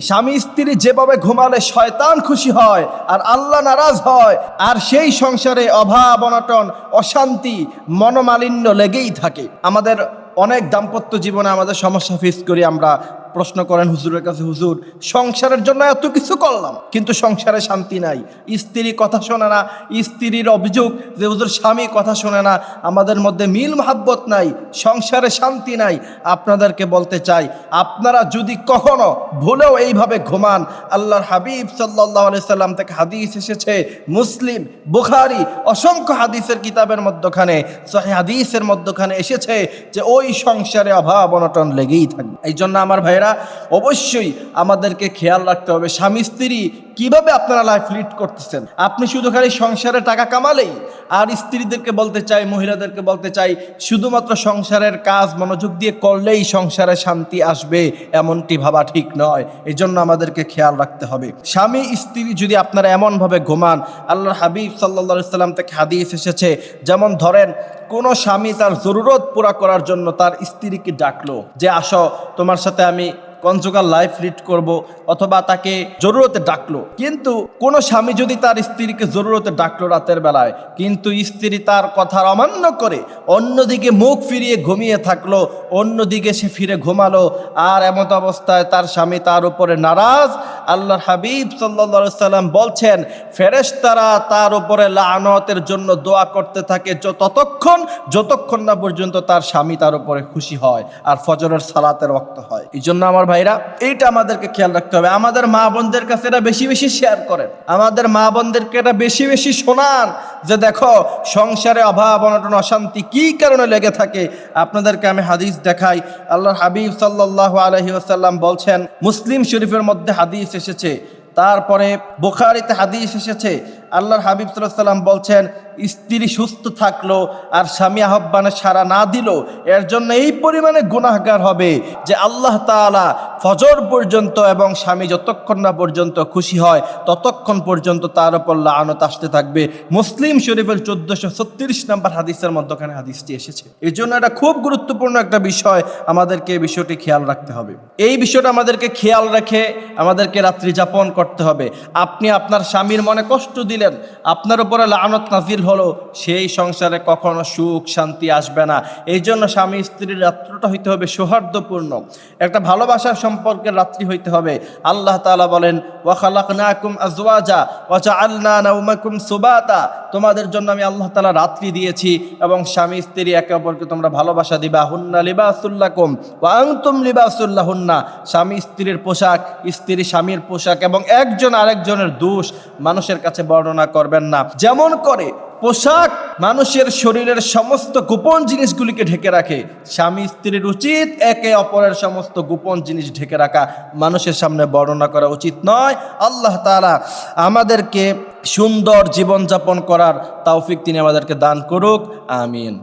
স্বামী স্ত্রী যেভাবে ঘুমালে শয়তান খুশি হয় আর আল্লাহ নারাজ হয়, আর সেই সংসারে অভাব অনটন অশান্তি মনোমালিন্য লেগেই থাকে। আমাদের অনেক দাম্পত্য জীবনে আমাদের সমস্যা ফেস করি আমরা। প্রশ্ন করেন হুজুরের কাছে, হুজুর সংসারের জন্য এত কিছু করলাম কিন্তু সংসারে শান্তি নাই, স্ত্রী কথা শোনে না। স্ত্রীর অভিযোগ যে হুজুর স্বামী কথা শোনে না, আমাদের মধ্যে মিল মহাব্বত নাই, সংসারে শান্তি নাই। আপনাদেরকে বলতে চাই, আপনারা যদি কখনো ভুলেও এইভাবে ঘুমান, আল্লাহর হাবিব সাল্লাল্লাহু আলাইহি সাল্লাম থেকে হাদিস এসেছে, মুসলিম বুখারী অসংখ্য হাদিসের কিতাবের মধ্যখানে, সহিহ হাদিসের মধ্যখানে এসেছে যে ওই সংসারে অভাব অনটন লেগেই থাকবে। এই জন্য আমার ভাইরা অবশ্যই আমাদেরকে খেয়াল রাখতে হবে স্বামী স্ত্রী কিভাবে আপনারা লাইফ লিড করতেছেন। আপনি শুধু খালি সংসারে টাকা কামালেই, আর স্ত্রীদেরকে বলতে চাই, মহিলাদেরকে বলতে চাই, শুধুমাত্র সংসারের কাজ মনোযোগ দিয়ে করলেই সংসারে শান্তি আসবে এমনটি ভাবা ঠিক নয়। এই জন্য আমাদেরকে খেয়াল রাখতে হবে স্বামী স্ত্রী যদি আপনারা এমনভাবে ঘুমান, আল্লাহর হাবিব সাল্লাল্লাহু আলাইহি সাল্লাম থেকে হাদিস এসেছে, যেমন ধরেন কোনো স্বামী তার জরুরত পুরা করার জন্য তার স্ত্রীকে ডাকলো যে আসো তোমার সাথে আমি কনজুগাল লাইফ লিড করব, অথবা তাকে জরুরতে ডাকলো। কিন্তু কোনো স্বামী যদি তার স্ত্রীকে জরুরতে ডাকলো রাতের বেলায়, কিন্তু স্ত্রী তার কথার অমান্য করে অন্যদিকে মুখ ফিরিয়ে ঘুমিয়ে থাকলো, অন্যদিকে সে ফিরে ঘুমালো, আর এমত অবস্থায় তার স্বামী তার উপরে নারাজ, আল্লাহর হাবিব সাল্লাল্লাহু আলাইহি সাল্লাম বলছেন ফেরেশতারা তার উপরে লাআনতের জন্য দোয়া করতে থাকে যতক্ষণ না পর্যন্ত তার স্বামী তার উপরে খুশি হয় আর ফজরের সালাতের ওয়াক্ত হয়। এই জন্য আমার ভাইরা এইটা আমাদেরকে খেয়াল রাখতে হবে। আমাদের মা বোনদের কাছে এটা বেশি বেশি শেয়ার করেন, আমাদের মা বোনদেরকে এটা বেশি বেশি শোনান যে দেখো সংসারে অভাব অনটন অশান্তি কি কারণে লেগে থাকে। আপনাদেরকে আমি হাদিস দেখাই, আল্লাহর হাবিব সাল্লাল্লাহু আলাইহি ওয়াসাল্লাম বলছেন, মুসলিম শরীফের মধ্যে হাদিস এসেছে, তারপরে বুখারীতে হাদিস এসেছে, আল্লাহর হাবিব সাল্লাল্লাহু আলাইহি ওয়াসাল্লাম বলছেন স্ত্রী সুস্থ থাকলো আর স্বামী আহ্বানে সাড়া না দিল, এর জন্য এই পরিমাণে গুনাহগার হবে যে আল্লাহ তাআলা ফজর পর্যন্ত এবং স্বামী যতক্ষণ না পর্যন্ত খুশি হয় ততক্ষণ পর্যন্ত তার উপর লাআনত আসতে থাকবে। মুসলিম শরীফের 1436 নম্বর হাদিসের মধ্যখানে হাদিসটি এসেছে। এই জন্য এটা খুব গুরুত্বপূর্ণ একটা বিষয়, আমাদেরকে এই বিষয়টি খেয়াল রাখতে হবে। এই বিষয়টা আমাদেরকে খেয়াল রেখে আমাদেরকে রাত্রি যাপন করতে হবে। আপনি আপনার স্বামীর মনে কষ্ট দিলেন, আপনার উপরে লাআনত নাজিল হলো, সেই সংসারে কখনো সুখ শান্তি আসবে না। এই জন্য স্বামী স্ত্রীর রাত্রিটা হইতে হবে সৌহার্দ্যপূর্ণ, একটা ভালোবাসার সম্পর্কের রাত্রি হইতে হবে। আল্লাহ তাআলা বলেন ওয়া খালাকনাকুম আজওয়াজা ওয়া জাআলনা নাওমাকুম সুবাতা, তোমাদের জন্য আমি আল্লাহ তাআলা রাত্রি দিয়েছি এবং স্বামী স্ত্রী একে অপরকে তোমরা ভালোবাসা দিবা। হুন্না লিবাসুল লাকুম ওয়া আনতুম লিবাসুল লাহুন্না, স্বামী স্ত্রীর পোশাক, স্ত্রী স্বামীর পোশাক, এবং একজন আরেকজনের দোষ মানুষের কাছে বর্ণনা করবেন না। যেমন করে পোশাক মানুষের শরীরের সমস্ত গোপন জিনিসগুলিকে ঢেকে রাখে, স্বামী স্ত্রীর উচিত একে অপরের সমস্ত গোপন জিনিস ঢেকে রাখা, মানুষের সামনে বর্ণনা করা উচিত নয়। আল্লাহ তাআলা আমাদেরকে সুন্দর জীবনযাপন করার তৌফিক তিনি আমাদেরকে দান করুক, আমিন।